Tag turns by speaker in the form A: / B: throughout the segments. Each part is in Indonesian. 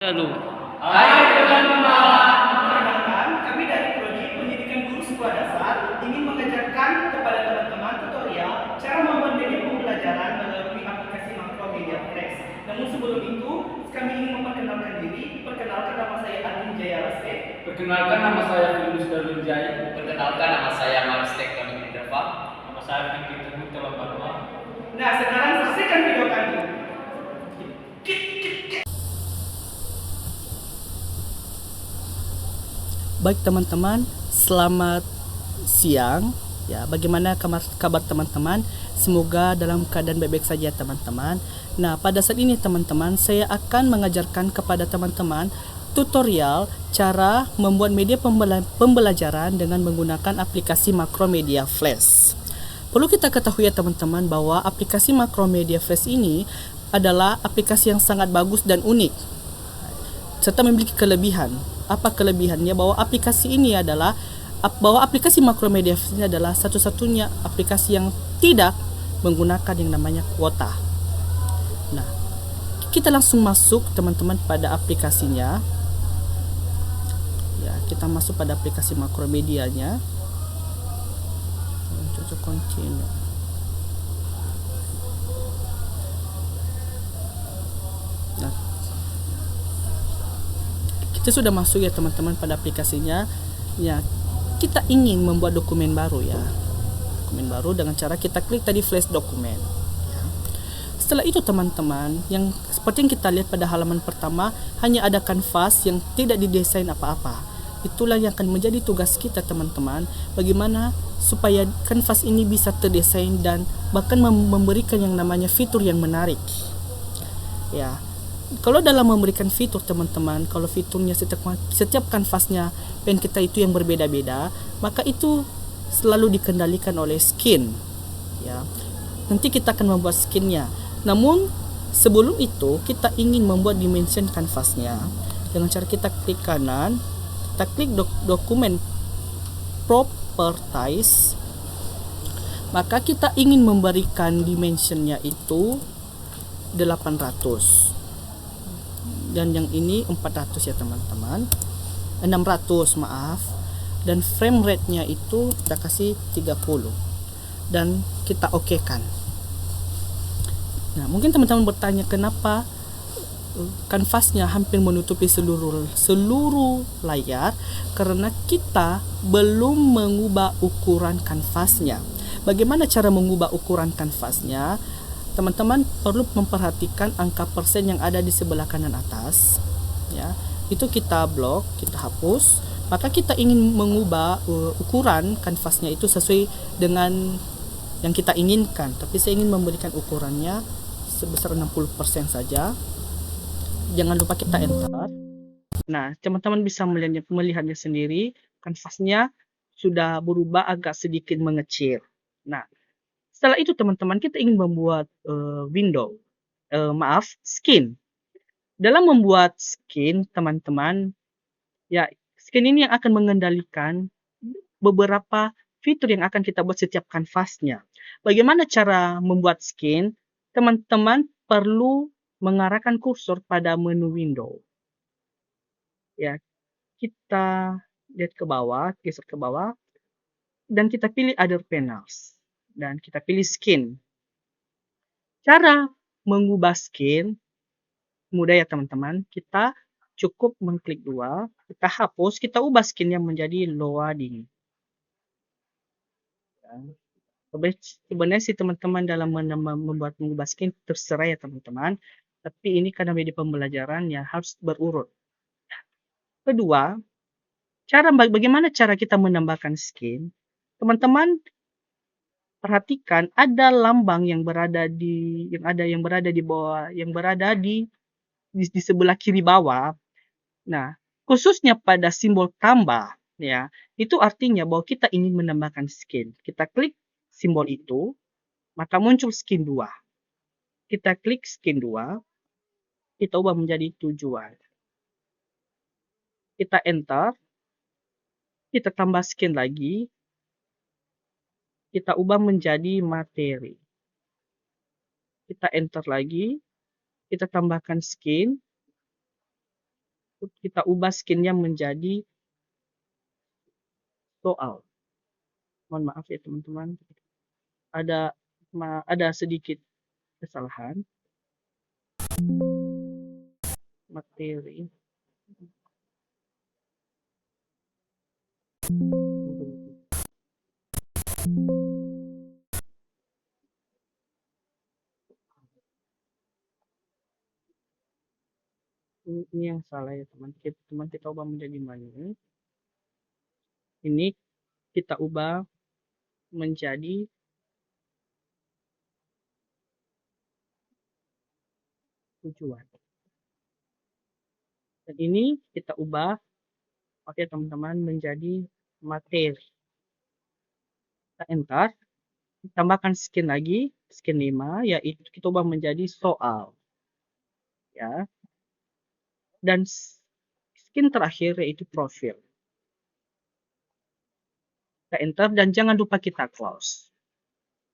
A: Aduh.
B: Hai teman-teman, perkenalkan kami dari Prodi Pendidikan Guru Sekolah Dasar ingin mengajarkan kepada teman-teman tutorial cara membuat media pembelajaran melalui aplikasi Makromedia Flash. Namun sebelum itu, kami ingin memperkenalkan diri. Perkenalkan, nama saya Adin Jaya Lase.
C: Perkenalkan, nama saya Firmus Darul Jaya.
D: Perkenalkan, nama saya Marstek Tony Minerva.
C: Nama saya Fikri Teguh Telah Barwa.
B: Nah, sekarang saksikan video kami.
E: Baik teman-teman, selamat siang. Ya, bagaimana kabar teman-teman? Semoga dalam keadaan baik-baik saja teman-teman. Nah, pada saat ini teman-teman, saya akan mengajarkan kepada teman-teman tutorial cara membuat media pembelajaran dengan menggunakan aplikasi Makromedia Flash. Perlu kita ketahui ya teman-teman bahwa aplikasi Makromedia Flash ini adalah aplikasi yang sangat bagus dan unik serta memiliki kelebihan. Apa kelebihannya? Bahwa aplikasi Makromedia Flash ini adalah satu-satunya aplikasi yang tidak menggunakan yang namanya kuota. Nah, kita langsung masuk teman-teman pada aplikasinya. Ya, kita masuk pada aplikasi Makromedianya. Cocok continue. Nah, kita sudah masuk ya teman-teman pada aplikasinya. Ya, kita ingin membuat dokumen baru ya. Dokumen baru dengan cara kita klik tadi flash dokumen. Ya. Setelah itu teman-teman, yang seperti yang kita lihat pada halaman pertama, hanya ada kanvas yang tidak didesain apa-apa. Itulah yang akan menjadi tugas kita teman-teman, bagaimana supaya kanvas ini bisa terdesain dan bahkan memberikan yang namanya fitur yang menarik. Ya. Kalau dalam memberikan fitur teman-teman, kalau fiturnya setiap kanvasnya pen kita itu yang berbeda-beda, maka itu selalu dikendalikan oleh skin. Ya, nanti kita akan membuat skinnya. Namun sebelum itu kita ingin membuat dimension kanvasnya dengan cara kita klik kanan, kita klik dokumen properties, maka kita ingin memberikan dimensionnya itu 800. Dan yang ini 400 ya teman-teman, 600 maaf, dan frame rate nya itu kita kasih 30 dan kita oke kan. Nah, mungkin teman-teman bertanya kenapa kanvasnya hampir menutupi seluruh layar, karena kita belum mengubah ukuran kanvasnya. Bagaimana cara mengubah ukuran kanvasnya? Teman-teman perlu memperhatikan angka persen yang ada di sebelah kanan atas. Ya, itu kita blok, kita hapus. Maka kita ingin mengubah ukuran kanvasnya itu sesuai dengan yang kita inginkan. Tapi saya ingin memberikan ukurannya sebesar 60% saja. Jangan lupa kita enter. Nah, teman-teman bisa melihatnya sendiri. Kanvasnya sudah berubah agak sedikit mengecil. Nah, setelah itu teman-teman kita ingin membuat skin. Dalam membuat skin teman-teman, ya skin ini yang akan mengendalikan beberapa fitur yang akan kita buat setiap kanvasnya. Bagaimana cara membuat skin? Teman-teman perlu mengarahkan kursor pada menu window. Ya, kita lihat ke bawah, geser ke bawah, dan kita pilih other panels. Dan kita pilih skin. Cara mengubah skin mudah ya teman-teman. Kita cukup mengklik dua, kita hapus, kita ubah skinnya menjadi loading. Sebenarnya sih teman-teman dalam mengubah skin terserah ya teman-teman. Tapi ini karena media pembelajaran ya harus berurut. Kedua, bagaimana cara kita menambahkan skin? Teman-teman perhatikan ada lambang yang berada di bawah, yang berada di sebelah kiri bawah. Nah, khususnya pada simbol tambah ya, itu artinya bahwa kita ingin menambahkan skin. Kita klik simbol itu, maka muncul skin 2. Kita klik skin 2, kita ubah menjadi tujuan. Kita enter, kita tambah skin lagi, kita ubah menjadi materi. Kita enter lagi, kita tambahkan skin, kita ubah skinnya menjadi soal. Mohon maaf ya teman-teman, ada sedikit kesalahan. Materi. Ini yang salah ya teman. Kita ubah menjadi menu. Ini kita ubah menjadi tujuan. Dan ini kita ubah, oke teman-teman, menjadi materi. Kita enter, tambahkan skin lagi, skin 5, yaitu kita ubah menjadi soal. Ya. Dan skin terakhir yaitu profil. Kita enter dan jangan lupa kita close.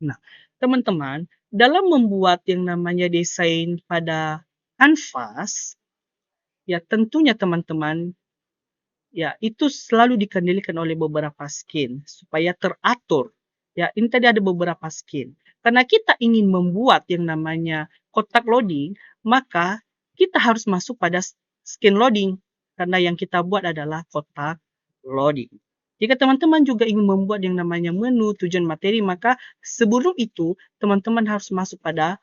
E: Nah, teman-teman, dalam membuat yang namanya desain pada kanvas, ya tentunya teman-teman, ya itu selalu dikendalikan oleh beberapa skin supaya teratur. Ya, ini tadi ada beberapa skin. Karena kita ingin membuat yang namanya kotak loading, maka kita harus masuk pada skin loading. Karena yang kita buat adalah kotak loading. Jika teman-teman juga ingin membuat yang namanya menu, tujuan materi, maka sebelum itu teman-teman harus masuk pada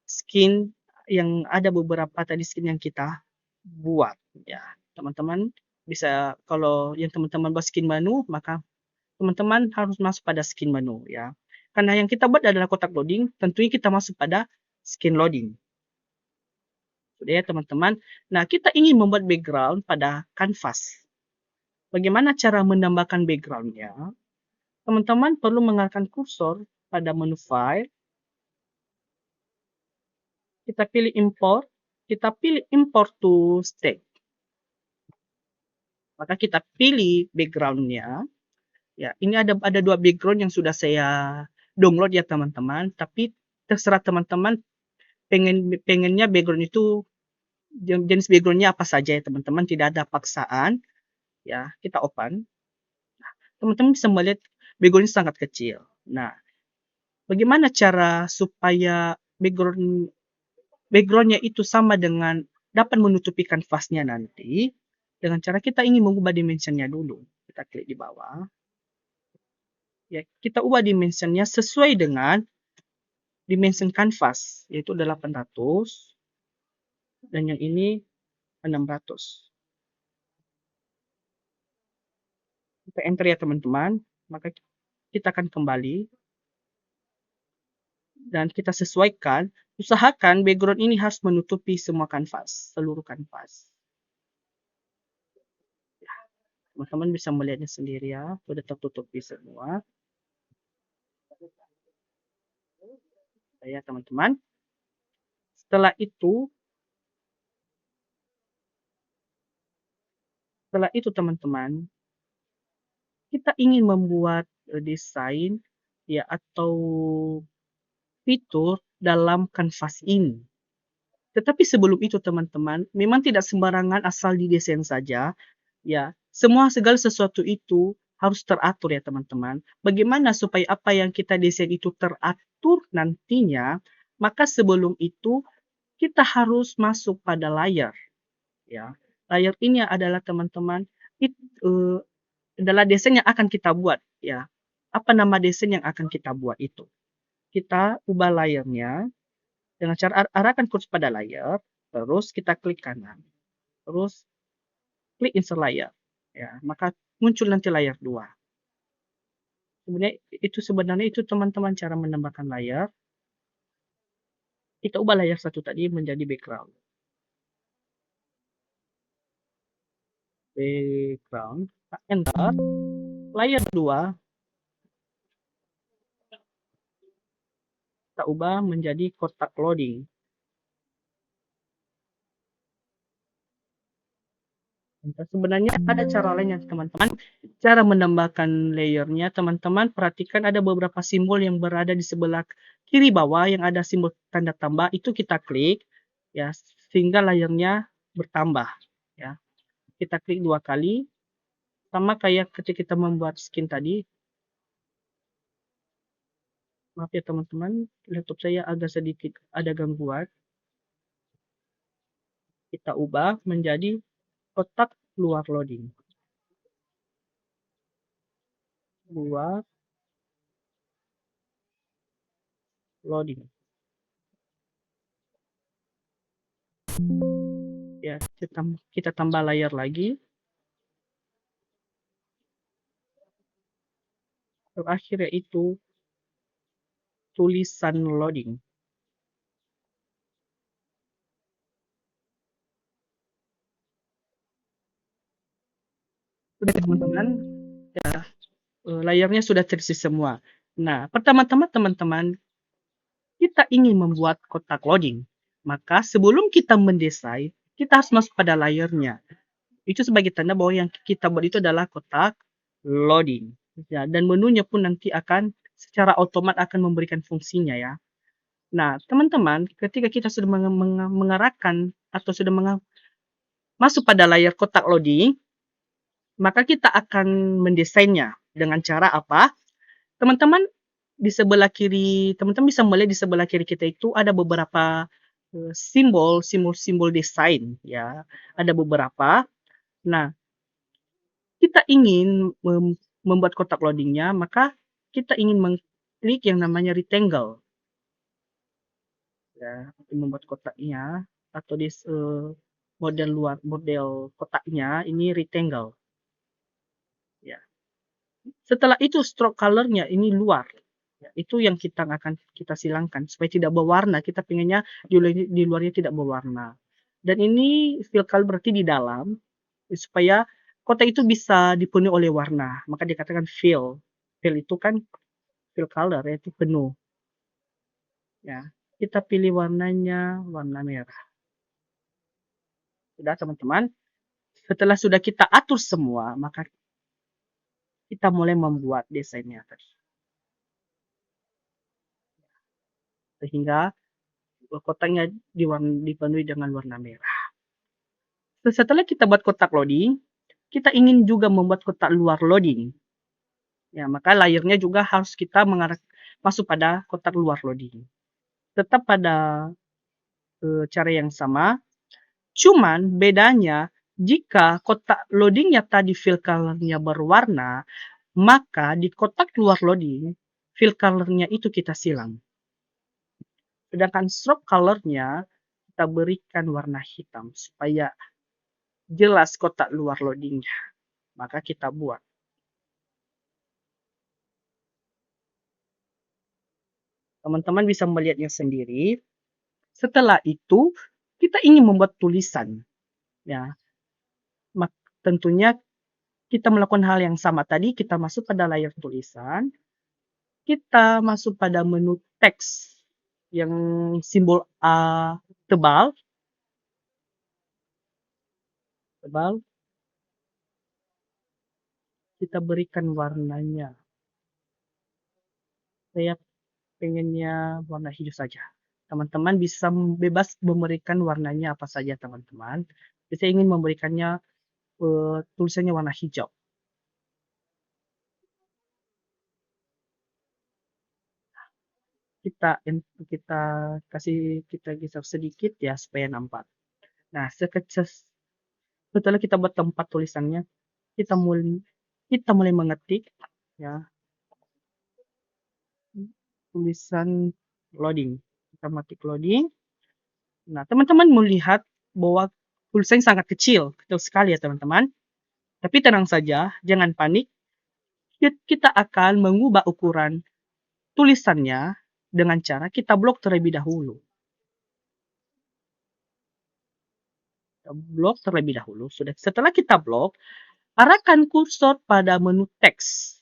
E: skin yang ada beberapa tadi skin yang kita buat. Ya, teman-teman bisa, kalau yang teman-teman buat skin menu, maka teman-teman harus masuk pada skin menu ya. Karena yang kita buat adalah kotak loading, tentunya kita masuk pada skin loading. Sudah ya teman-teman. Nah, kita ingin membuat background pada kanvas. Bagaimana cara menambahkan backgroundnya? Teman-teman perlu mengarahkan kursor pada menu file. Kita pilih import. Kita pilih import to state. Maka kita pilih backgroundnya. Ya, ini ada dua background yang sudah saya download ya teman-teman. Tapi terserah teman-teman pengennya background itu jenis backgroundnya apa saja ya teman-teman. Tidak ada paksaan. Ya, kita open. Teman-teman bisa melihat backgroundnya sangat kecil. Nah, bagaimana cara supaya backgroundnya itu sama dengan dapat menutupi kanvasnya nanti? Dengan cara kita ingin mengubah dimensionnya dulu. Kita klik di bawah. Ya, kita ubah dimensionnya sesuai dengan dimension kanvas, yaitu 800. Dan yang ini 600. Kita enter ya teman-teman, maka kita akan kembali dan kita sesuaikan. Usahakan background ini harus menutupi semua kanvas, seluruh kanvas. Ya, teman-teman bisa melihatnya sendiri ya, sudah tertutupi semua. Ya teman-teman. Setelah itu teman-teman, kita ingin membuat desain ya atau fitur dalam kanvas ini. Tetapi sebelum itu teman-teman, memang tidak sembarangan asal didesain saja. Ya, segala sesuatu itu harus teratur ya teman-teman. Bagaimana supaya apa yang kita desain itu teratur nantinya? Maka sebelum itu kita harus masuk pada layer. Ya, layer ini adalah teman-teman adalah desain yang akan kita buat ya. Apa nama desain yang akan kita buat itu? Kita ubah layernya dengan cara arahkan kursor pada layer, terus kita klik kanan. Terus klik insert layer. Ya, maka muncul nanti layer 2. Sebenarnya itu teman-teman cara menambahkan layer. Kita ubah layer 1 tadi menjadi background. Background, enter. Layer 2 kita ubah menjadi kotak loading. Sebenarnya ada cara lainnya teman-teman. Cara menambahkan layernya teman-teman perhatikan ada beberapa simbol yang berada di sebelah kiri bawah yang ada simbol tanda tambah, itu kita klik ya sehingga layernya bertambah ya. kita klik 2 kali, sama kayak ketika kita membuat skin tadi. Maaf ya teman-teman, laptop saya agak sedikit ada gangguan. Kita ubah menjadi kotak luar loading. Luar loading. Ya, kita tambah layar lagi. Terakhir yaitu tulisan loading. Sudah teman-teman, ya, layarnya sudah terisi semua. Nah, pertama-tama teman-teman, kita ingin membuat kotak loading. Maka sebelum kita mendesain, kita harus masuk pada layarnya. Itu sebagai tanda bahwa yang kita buat itu adalah kotak loading. Ya, dan menunya pun nanti akan secara otomat akan memberikan fungsinya ya. Nah, teman-teman, ketika kita sudah mengarahkan atau sudah masuk pada layar kotak loading, maka kita akan mendesainnya dengan cara apa? Teman-teman di sebelah kiri, teman-teman bisa melihat di sebelah kiri kita itu ada beberapa simbol desain ya. Ada beberapa. Nah, kita ingin membuat kotak loadingnya, maka kita ingin mengklik yang namanya rectangle. Ya, membuat kotaknya atau di model kotaknya ini rectangle. Ya. Setelah itu stroke colornya ini luar. Ya, itu yang kita akan kita silangkan supaya tidak berwarna. Kita pengennya di luarnya tidak berwarna. Dan ini fill color berarti di dalam supaya kotak itu bisa dipenuhi oleh warna. Maka dikatakan fill. Fill itu kan fill color yaitu penuh. Ya, kita pilih warnanya warna merah. Sudah teman-teman. Setelah sudah kita atur semua, maka kita mulai membuat desainnya tadi. Sehingga kotaknya dipenuhi dengan warna merah. Setelah kita buat kotak loading, kita ingin juga membuat kotak luar loading. Ya, maka layarnya juga harus kita masuk pada kotak luar loading. Tetap pada cara yang sama, cuman bedanya jika kotak loadingnya tadi fill colornya berwarna, maka di kotak luar loading, fill colornya itu kita silang. Sedangkan stroke colornya kita berikan warna hitam supaya jelas kotak luar loadingnya. Maka kita buat. Teman-teman bisa melihatnya sendiri. Setelah itu, kita ingin membuat tulisan. Ya, tentunya kita melakukan hal yang sama tadi. Kita masuk pada layar tulisan. Kita masuk pada menu teks yang simbol A tebal. Kita berikan warnanya. Saya pengennya warna hijau saja. Teman-teman bisa bebas memberikan warnanya apa saja teman-teman. Saya ingin memberikannya tulisannya warna hijau. Kita kasih kita geser sedikit ya supaya nampak. Nah, setelah kita buat tempat tulisannya, kita mulai mengetik ya tulisan loading. Kita ketik loading. Nah, teman-teman melihat bahwa tulisannya sangat kecil sekali ya teman-teman. Tapi tenang saja, jangan panik. Kita akan mengubah ukuran tulisannya dengan cara kita blok terlebih dahulu. Setelah kita blok, arahkan kursor pada menu teks.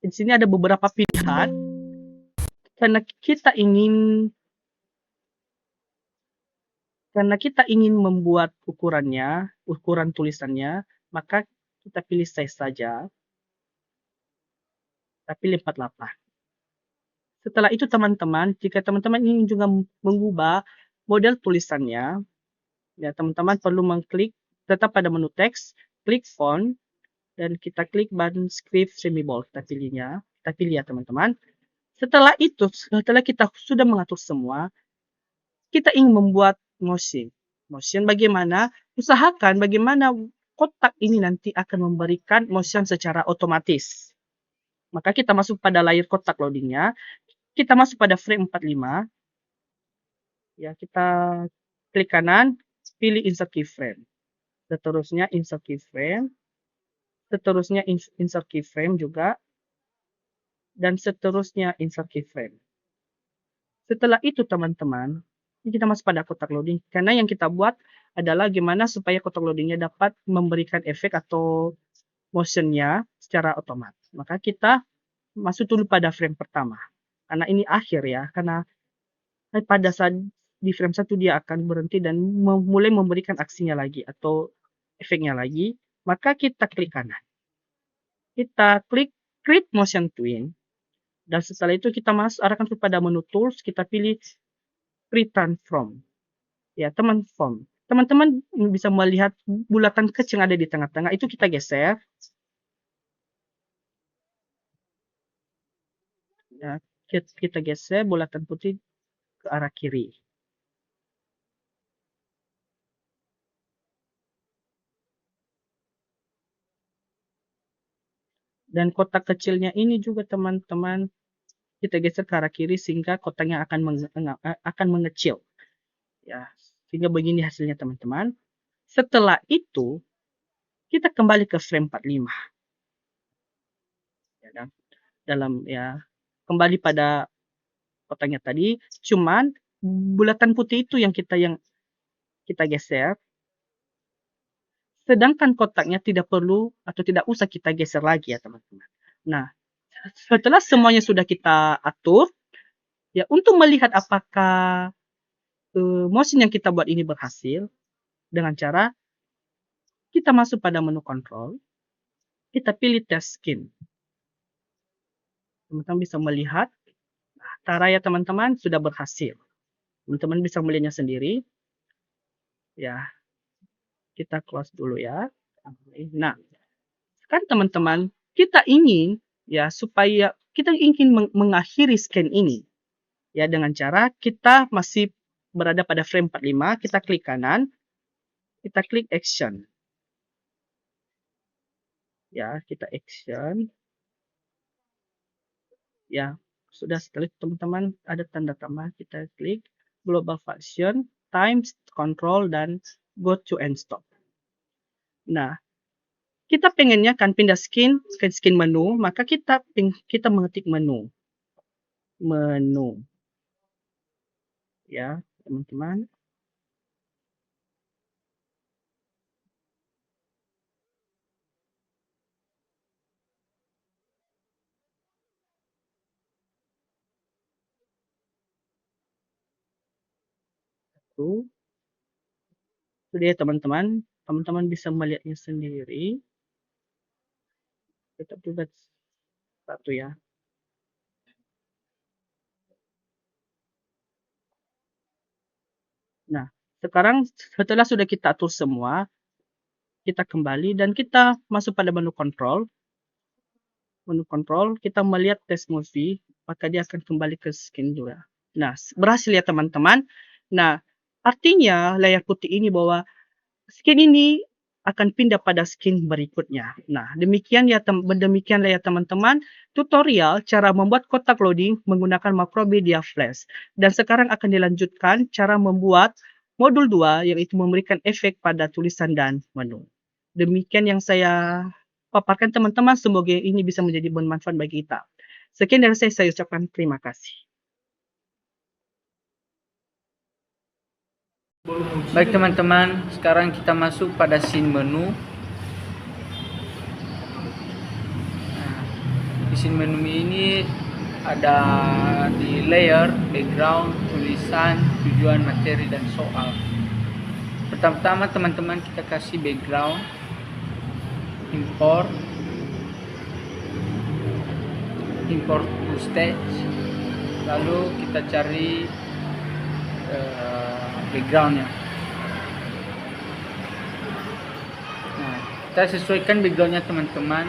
E: Di sini ada beberapa pilihan. Karena kita ingin membuat ukuran tulisannya, maka kita pilih size saja. Kita pilih 48. Setelah itu teman-teman, jika teman-teman ingin juga mengubah model tulisannya, Ya, teman-teman perlu mengklik tetap pada menu teks, klik font, dan kita klik button script semi-bold. Kita pilih ya teman-teman. Setelah itu, setelah kita sudah mengatur semua, kita ingin membuat motion. Motion bagaimana? Usahakan bagaimana kotak ini nanti akan memberikan motion secara otomatis. Maka kita masuk pada layar kotak loadingnya. Kita masuk pada frame 45. Ya, kita klik kanan, pilih insert keyframe. Seterusnya insert keyframe. Seterusnya insert keyframe juga. Dan seterusnya insert keyframe. Setelah itu teman-teman, kita masuk pada kotak loading. Karena yang kita buat adalah gimana supaya kotak loadingnya dapat memberikan efek atau motionnya secara otomatis. Maka kita masuk dulu pada frame pertama. Karena ini akhir ya. Karena pada saat di frame 1 dia akan berhenti dan mulai memberikan aksinya lagi atau efeknya lagi. Maka kita klik kanan. Kita klik create motion twin. Dan setelah itu kita arahkan kepada menu tools, kita pilih return from. Ya, teman-teman bisa melihat bulatan kecil yang ada di tengah-tengah, itu kita geser. Ya, kita geser bulatan putih ke arah kiri. Dan kotak kecilnya ini juga teman-teman kita geser ke arah kiri sehingga kotaknya akan mengecil. Ya, sehingga begini hasilnya teman-teman. Setelah itu kita kembali ke frame 45. Ya, kembali pada kotaknya tadi, cuman bulatan putih itu yang kita geser. Sedangkan kotaknya tidak perlu atau tidak usah kita geser lagi ya teman-teman. Nah, setelah semuanya sudah kita atur, ya untuk melihat apakah motion yang kita buat ini berhasil, dengan cara kita masuk pada menu control, kita pilih test skin. Teman-teman bisa melihat, cara ya teman-teman sudah berhasil. Teman-teman bisa melihatnya sendiri. Ya, kita close dulu ya. Nah, kan teman-teman, kita ingin ya supaya kita ingin mengakhiri scan ini ya dengan cara kita masih berada pada frame 45, kita klik kanan, kita klik action. Ya, kita action. Ya, sudah setelah teman-teman ada tanda tambah, kita klik global function, times, control, dan go to end stop. Nah, kita pengennya kan pindah skin ke skin menu, maka kita mengetik menu. Ya, teman-teman. Itu dia teman-teman. Teman-teman bisa melihatnya sendiri. Kita juga satu ya. Nah, sekarang setelah sudah kita atur semua, kita kembali dan kita masuk pada menu control. Menu control, kita melihat test movie, maka dia akan kembali ke skin juga. Nah, berhasil ya teman-teman. Nah, artinya layar putih ini bahwa skin ini akan pindah pada skin berikutnya. Nah, demikianlah ya teman-teman tutorial cara membuat kotak loading menggunakan Macromedia Flash. Dan sekarang akan dilanjutkan cara membuat modul 2 yaitu memberikan efek pada tulisan dan menu. Demikian yang saya paparkan teman-teman, semoga ini bisa menjadi bermanfaat bagi kita. Sekian dari saya ucapkan terima kasih.
C: Baik teman-teman, sekarang kita masuk pada scene menu. Nah, di scene menu ini ada di layer, background, tulisan, tujuan, materi, dan soal. Pertama-tama teman-teman kita kasih background, import to stage, lalu kita cari backgroundnya. Kita sesuaikan backgroundnya teman-teman.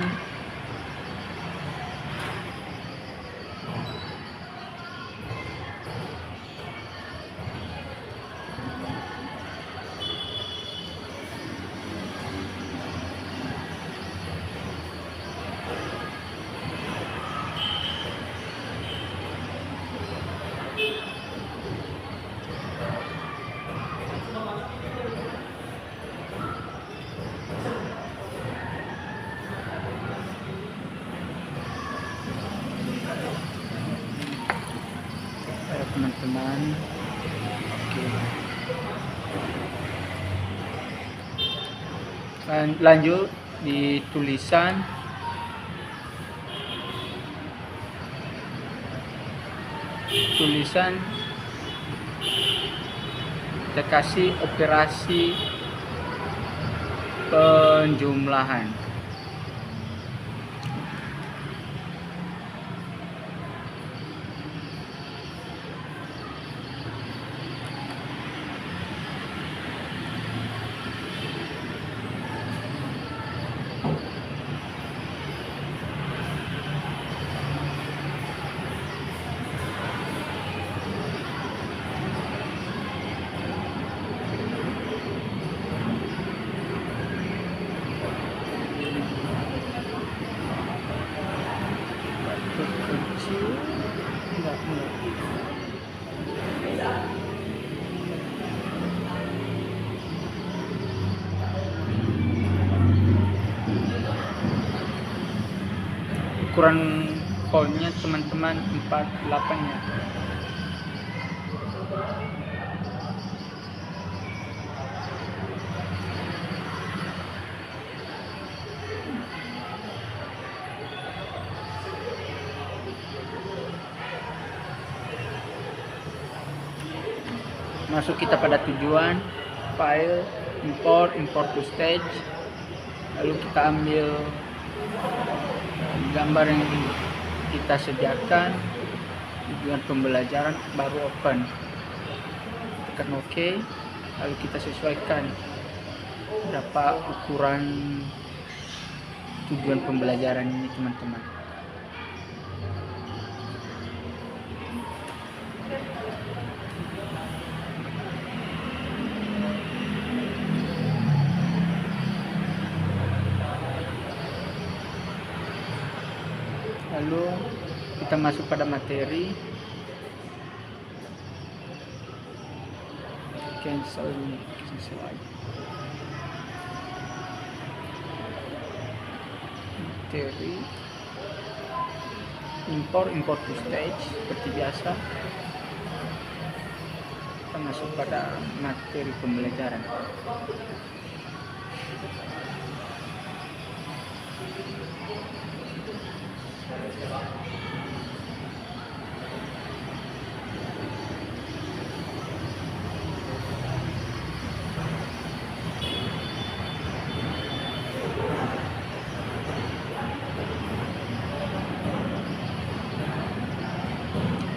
C: Teman-teman, oke. Lanjut di tulisan. Kita kasih operasi penjumlahan. Ukuran fontnya teman-teman 48 ya. Masuk kita pada tujuan, file, import to stage. Lalu kita ambil gambar yang kita sediakan, tujuan pembelajaran, baru open. Tekan OK, lalu kita sesuaikan berapa ukuran tujuan pembelajaran ini teman-teman. Lalu kita masuk pada materi, cancel aja. Materi, import to stage seperti biasa. Kita masuk pada materi pembelajaran.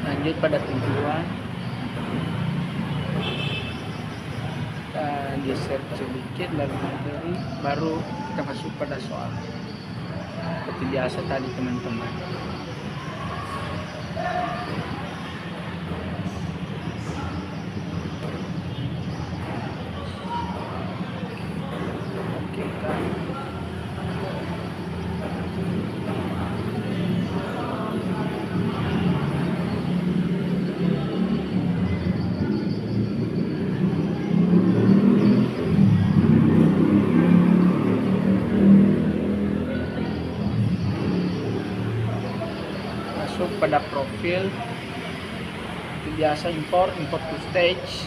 C: Lanjut pada tujuan, kita geser sedikit dari materi, baru kita masuk pada soal seperti biasa tadi teman-teman. Oke, kan. Masuk pada profil, itu biasa import to stage.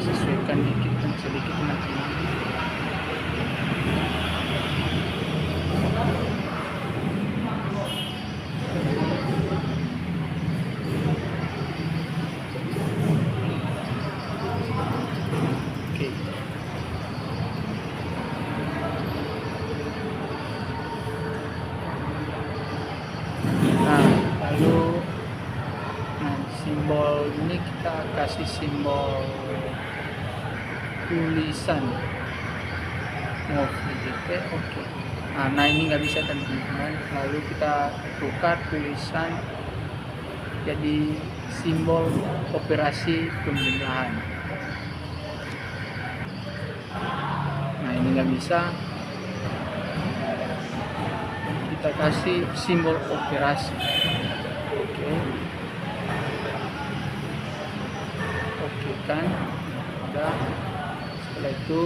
C: Sesuaikan sedikit teman-teman. lalu simbol ini kita kasih simbol tulisan mau VJP. Oke. Nah ini nggak bisa teman-teman, lalu kita tukar tulisan jadi simbol operasi pembenahan. Nah ini nggak bisa, kita kasih simbol operasi. Oke kan, udah. Setelah itu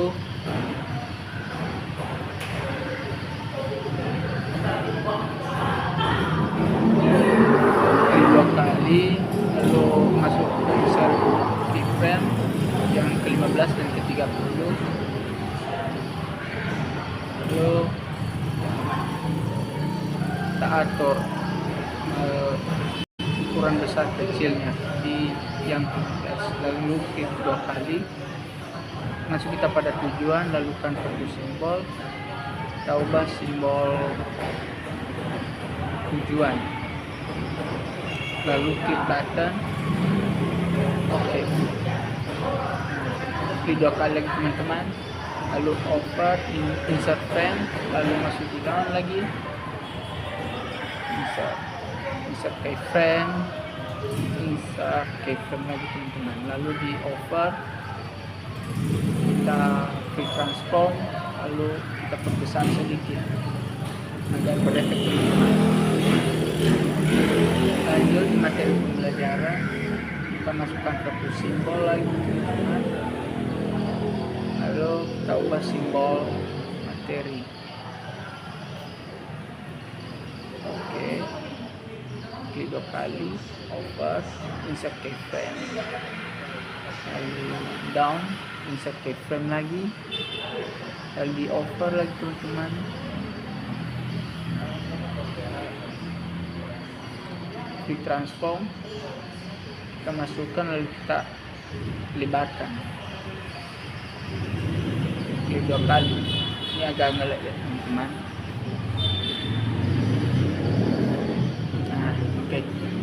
C: dua kali, lalu masuk ke insert keyframe yang ke-15 dan ke-30, lalu kita atur ukuran besar kecilnya di yang 15, lalu klik dua kali, masuk kita pada tujuan, lalu kan satu simbol, kita ubah simbol tujuan, lalu klik button. Oke. Klik dua kali lagi teman-teman, lalu over insert frame, lalu masuk di down lagi, insert keyframe, insert keyframe lagi teman-teman, lalu di over, kita klik transform, lalu kita perbesar sedikit agar berefek teman-teman. Lanjut di materi pembelajaran, kita masukkan satu simbol lagi teman-teman, lalu kita ubah simbol materi. Oke, klik dua kali, over, insert keyframe, lalu down, insert keyframe lagi, lalu di over lagi teman-teman, klik transform, kita masukkan lalu kita libatkan, klik dua kali. Ini agak ngelek ya teman-teman. Nah oke,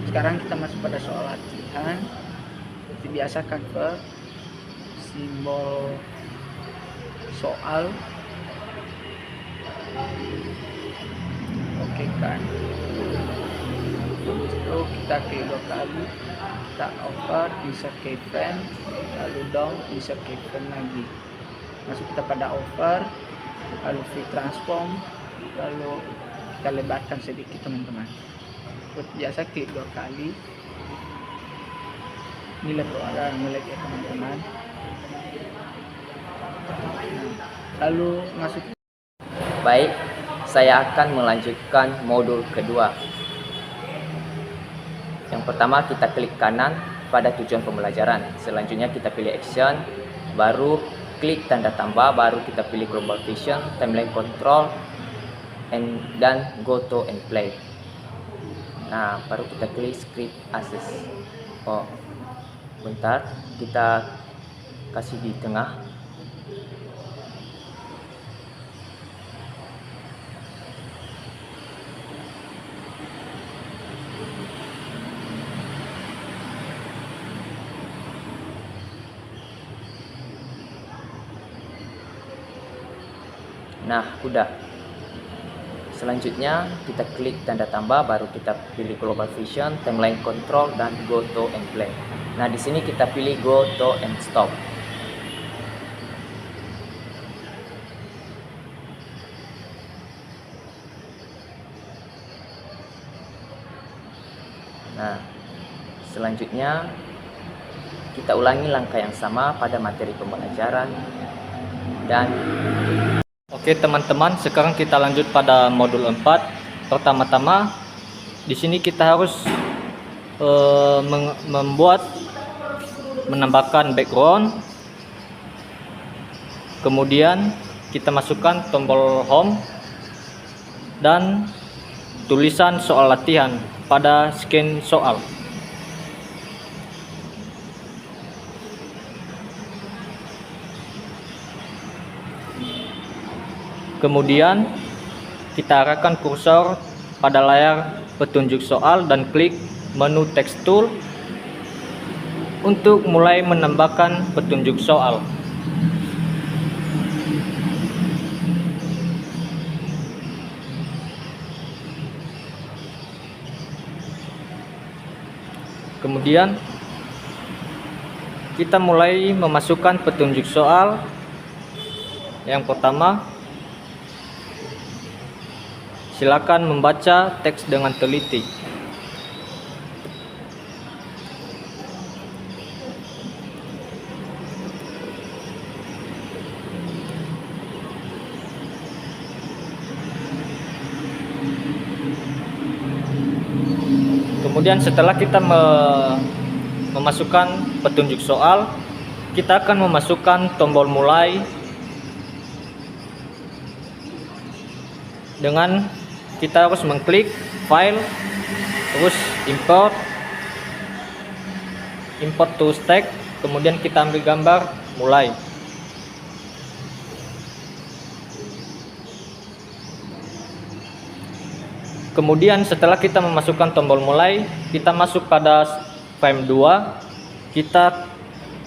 C: sekarang kita masuk pada soal latihan. Seperti biasa convert simbol soal. Oke kan, lalu kita klik dua kali, kita over, insert keyframe, lalu down, insert keyframe lagi, masuk kita pada over, lalu free transform, lalu kita lebarkan sedikit teman-teman. Seperti biasa klik dua kali. Ini level ada ngelek ya teman-teman. Lalu masuk.
D: Baik, saya akan melanjutkan modul kedua. Yang pertama kita klik kanan pada tujuan pembelajaran. Selanjutnya kita pilih action, baru klik tanda tambah, baru kita pilih global vision, timeline control, dan go to and play. Nah, baru kita klik script access. Oh, bentar, kita kasih di tengah. Nah, udah. Selanjutnya kita klik tanda tambah, baru kita pilih global vision, timeline control, dan go to and play. Nah, di sini kita pilih go to and stop. Nah, selanjutnya kita ulangi langkah yang sama pada materi pembelajaran dan oke teman-teman, sekarang kita lanjut pada modul 4. Pertama-tama di sini kita harus menambahkan background. Kemudian kita masukkan tombol home dan tulisan soal latihan pada scan soal. Kemudian kita arahkan kursor pada layar petunjuk soal dan klik menu text tool untuk mulai menambahkan petunjuk soal. Kemudian kita mulai memasukkan petunjuk soal. Yang pertama, silakan membaca teks dengan teliti. Kemudian setelah kita memasukkan petunjuk soal, kita akan memasukkan tombol mulai dengan kita harus mengklik file, terus import to stack, kemudian kita ambil gambar mulai. Kemudian setelah kita memasukkan tombol mulai, kita masuk pada frame 2, kita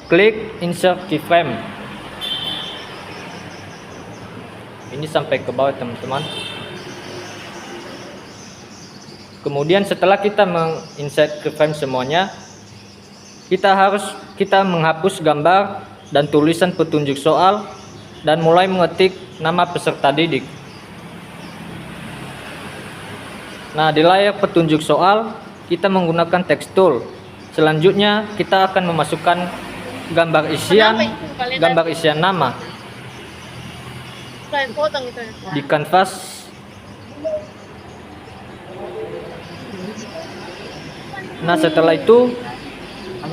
D: klik insert keyframe. Ini sampai ke bawah teman-teman. Kemudian setelah kita menginsert keyframe semuanya, kita menghapus gambar dan tulisan petunjuk soal dan mulai mengetik nama peserta didik. Nah, di layar petunjuk soal kita menggunakan text tool. Selanjutnya kita akan memasukkan gambar isian nama di kanvas. Nah, setelah itu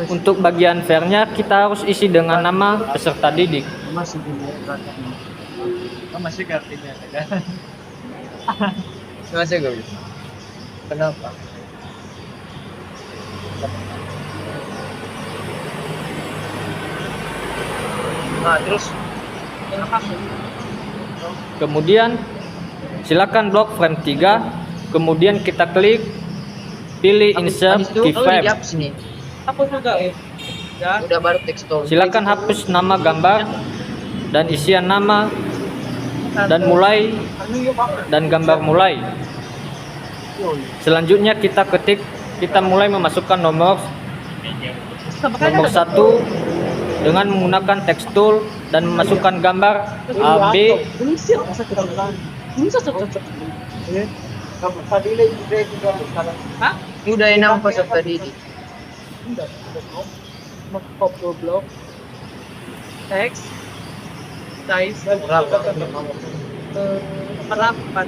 D: untuk bagian vernya kita harus isi dengan nama peserta didik.
C: Masih kartunya kan? Masih gak bisa. Kenapa? Nah, terus
D: kemudian silakan blok frame 3, kemudian kita klik pilih insert keyframe.
E: Hapus juga ya.
C: Udah baru tekstual.
D: Silakan hapus nama gambar dan isian nama dan gambar mulai. Selanjutnya kita mulai memasukkan nomor 1 dengan menggunakan text tool dan memasukkan gambar A, B.
C: Udah enak peserta didik.
E: Blok teks size harapan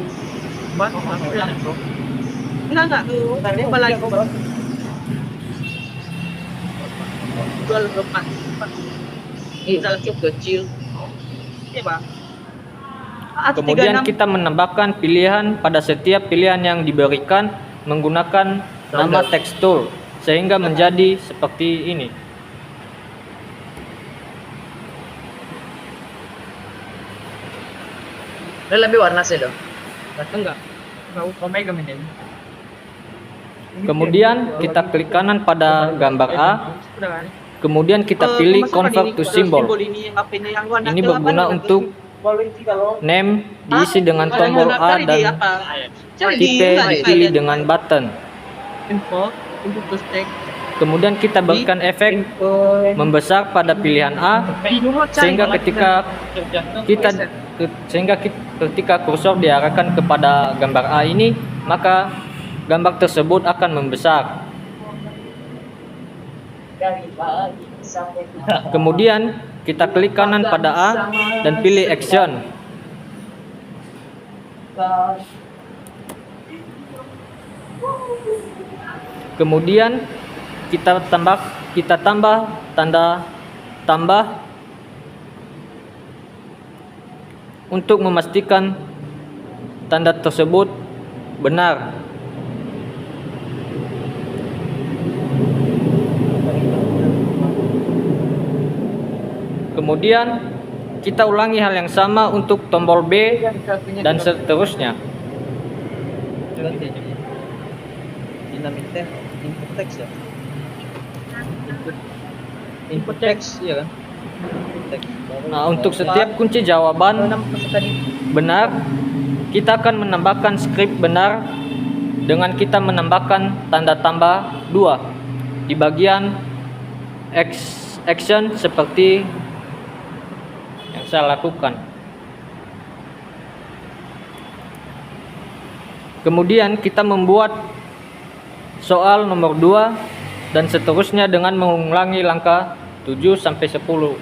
E: enggak tadi apa lagi jual lepas kecil ya Pak.
D: Kemudian kita menambahkan pilihan pada setiap pilihan yang diberikan menggunakan nama text tool sehingga menjadi seperti ini.
C: Lebih warna sih dong.
E: Enggak omega ini.
D: Kemudian kita klik kanan pada gambar A. Kemudian kita pilih convert to symbol. Ini berguna untuk name diisi dengan tombol A dan tipe dipilih dengan button. Kemudian kita berikan efek membesar pada pilihan A sehingga ketika kursor diarahkan kepada gambar A ini, maka gambar tersebut akan membesar. Kemudian kita klik kanan pada A dan pilih action. Kemudian kita tambah tanda tambah untuk memastikan tanda tersebut benar. Kemudian kita ulangi hal yang sama untuk tombol B dan seterusnya.
C: Dynamic text, input text ya. Input text ya kan. Input text.
A: Nah, untuk setiap kunci jawaban benar, kita akan menambahkan skrip benar dengan kita menambahkan tanda tambah 2 di bagian action seperti yang saya lakukan. Kemudian kita membuat soal nomor 2 dan seterusnya dengan mengulangi langkah 7 sampai 10.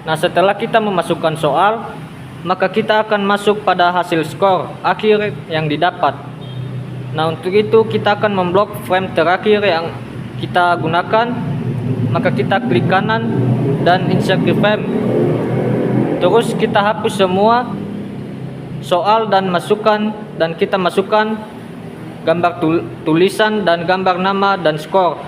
A: Nah, setelah kita memasukkan soal, maka kita akan masuk pada hasil skor akhir yang didapat. Nah, untuk itu kita akan memblok frame terakhir yang kita gunakan, maka kita klik kanan dan insert frame. Terus kita hapus semua soal dan kita masukkan gambar tulisan dan gambar nama dan skor.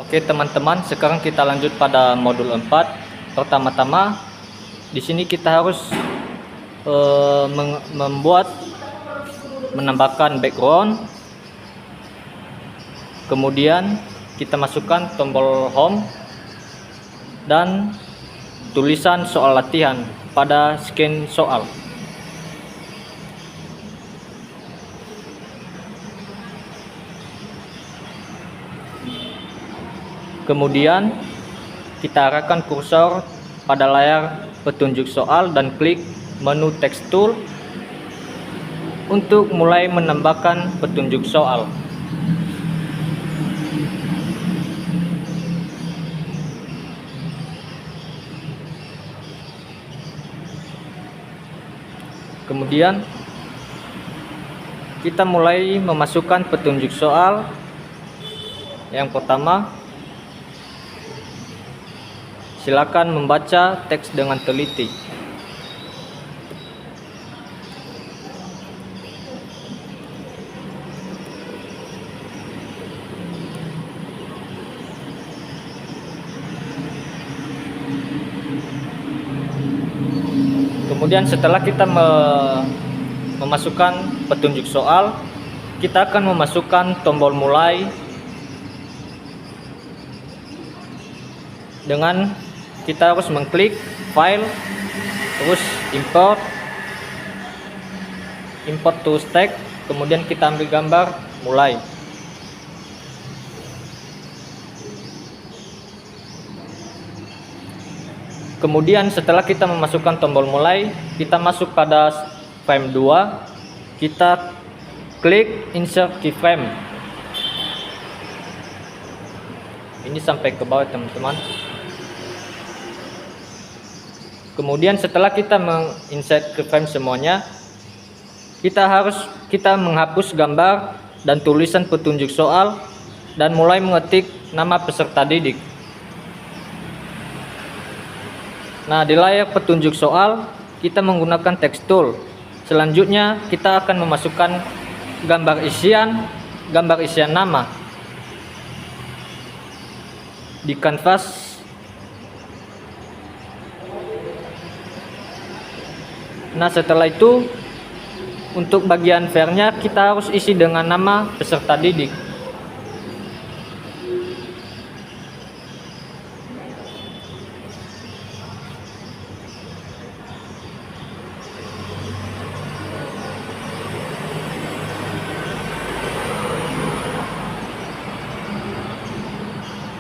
A: Oke teman-teman, sekarang kita lanjut pada modul 4. Pertama-tama di sini kita harus menambahkan background. Kemudian kita masukkan tombol home dan tulisan soal latihan pada scan soal. Kemudian kita arahkan kursor pada layar petunjuk soal dan klik menu text tool untuk mulai menambahkan petunjuk soal. Kemudian kita mulai memasukkan petunjuk soal. Yang pertama, silakan membaca teks dengan teliti. Kemudian setelah kita memasukkan petunjuk soal, kita akan memasukkan tombol mulai dengan kita harus mengklik file, terus import to stack, kemudian kita ambil gambar mulai. Kemudian setelah kita memasukkan tombol mulai, kita masuk pada frame 2, kita klik insert keyframe. Ini sampai ke bawah teman-teman. Kemudian setelah kita menginsert keyframe semuanya, kita menghapus gambar dan tulisan petunjuk soal dan mulai mengetik nama peserta didik. Nah, di layar petunjuk soal kita menggunakan text tool. Selanjutnya kita akan memasukkan gambar isian nama di kanvas. Nah, setelah itu untuk bagian vernya kita harus isi dengan nama peserta didik.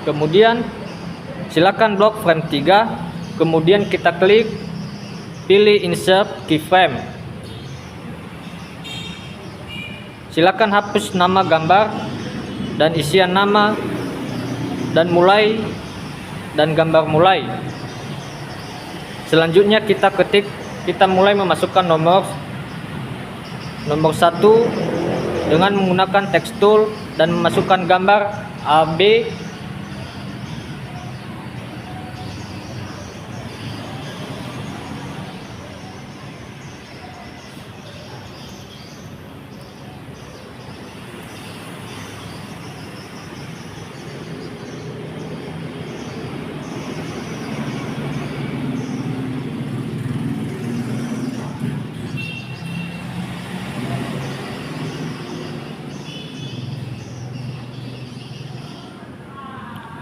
A: Kemudian silakan blok frame 3, kemudian kita klik pilih insert keyframe. Silakan hapus nama gambar dan isian nama dan gambar mulai. Selanjutnya kita mulai memasukkan nomor 1 dengan menggunakan text tool dan memasukkan gambar AB.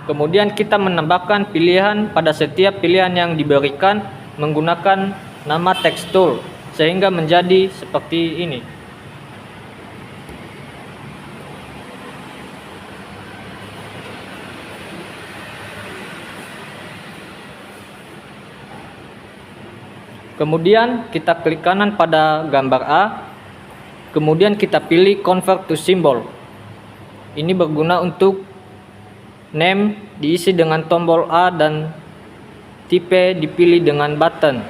A: Kemudian kita menambahkan pilihan pada setiap pilihan yang diberikan menggunakan nama text tool sehingga menjadi seperti ini. Kemudian kita klik kanan pada gambar A, kemudian kita pilih convert to symbol. Ini berguna untuk name diisi dengan tombol A dan type dipilih dengan button.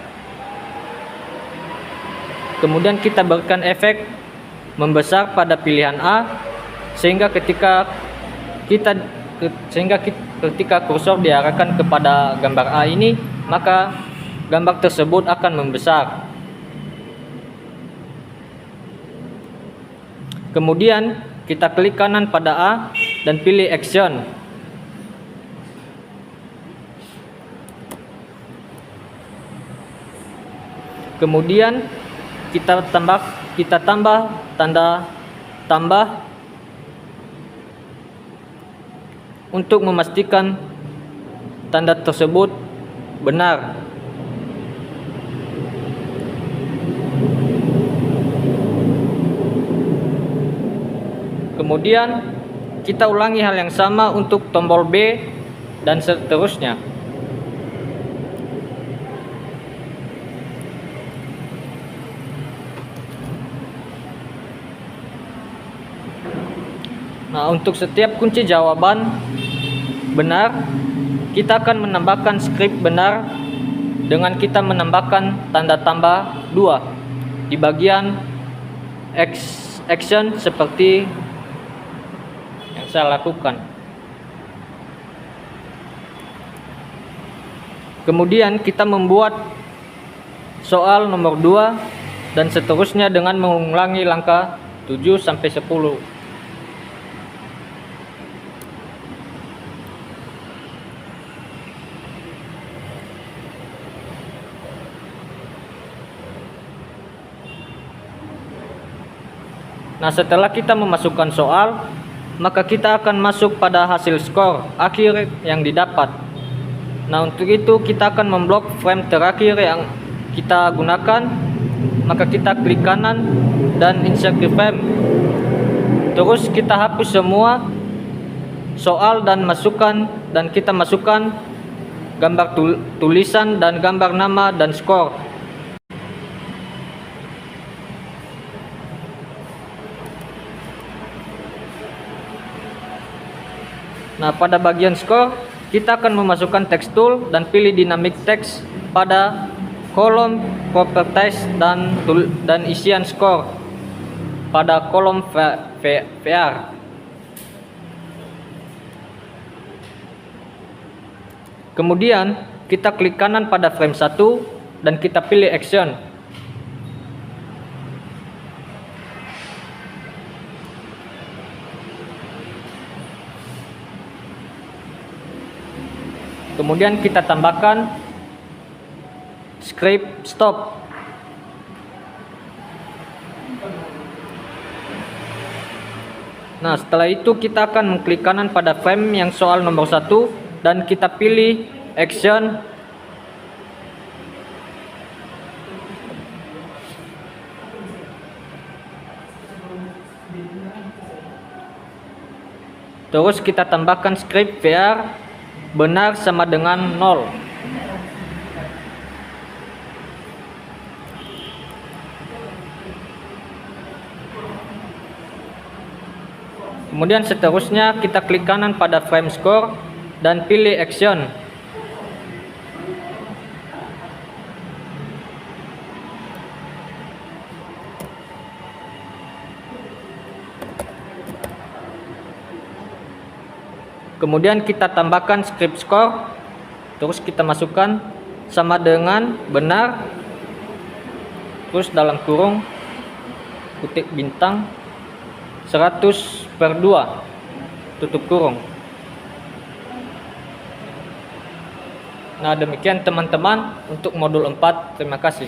A: Kemudian kita berikan efek membesar pada pilihan A sehingga ketika kursor diarahkan kepada gambar A ini, maka gambar tersebut akan membesar. Kemudian kita klik kanan pada A dan pilih action. Kemudian kita tambah tanda tambah untuk memastikan tanda tersebut benar. Kemudian kita ulangi hal yang sama untuk tombol B dan seterusnya. Nah, untuk setiap kunci jawaban benar, kita akan menambahkan skrip benar dengan kita menambahkan tanda tambah 2 di bagian action seperti yang saya lakukan. Kemudian kita membuat soal nomor 2 dan seterusnya dengan mengulangi langkah 7 sampai 10. Nah, setelah kita memasukkan soal, maka kita akan masuk pada hasil skor akhir yang didapat. Nah, untuk itu kita akan memblok frame terakhir yang kita gunakan. Maka kita klik kanan dan insert frame. Terus kita hapus semua soal dan kita masukkan gambar tulisan dan gambar nama dan skor. Nah, pada bagian skor, kita akan memasukkan text tool dan pilih dynamic text pada kolom properties dan isian skor pada kolom VR. Kemudian, kita klik kanan pada frame 1 dan kita pilih action. Kemudian kita tambahkan script stop. Nah, setelah itu kita akan mengklik kanan pada frame yang soal nomor 1 dan kita pilih action. Terus kita tambahkan script VR benar sama dengan 0. Kemudian seterusnya kita klik kanan pada frame score dan pilih action. Kemudian kita tambahkan script score, terus kita masukkan sama dengan benar, terus dalam kurung kutip bintang 100/2 tutup kurung. Nah, demikian teman-teman untuk modul 4. Terima kasih.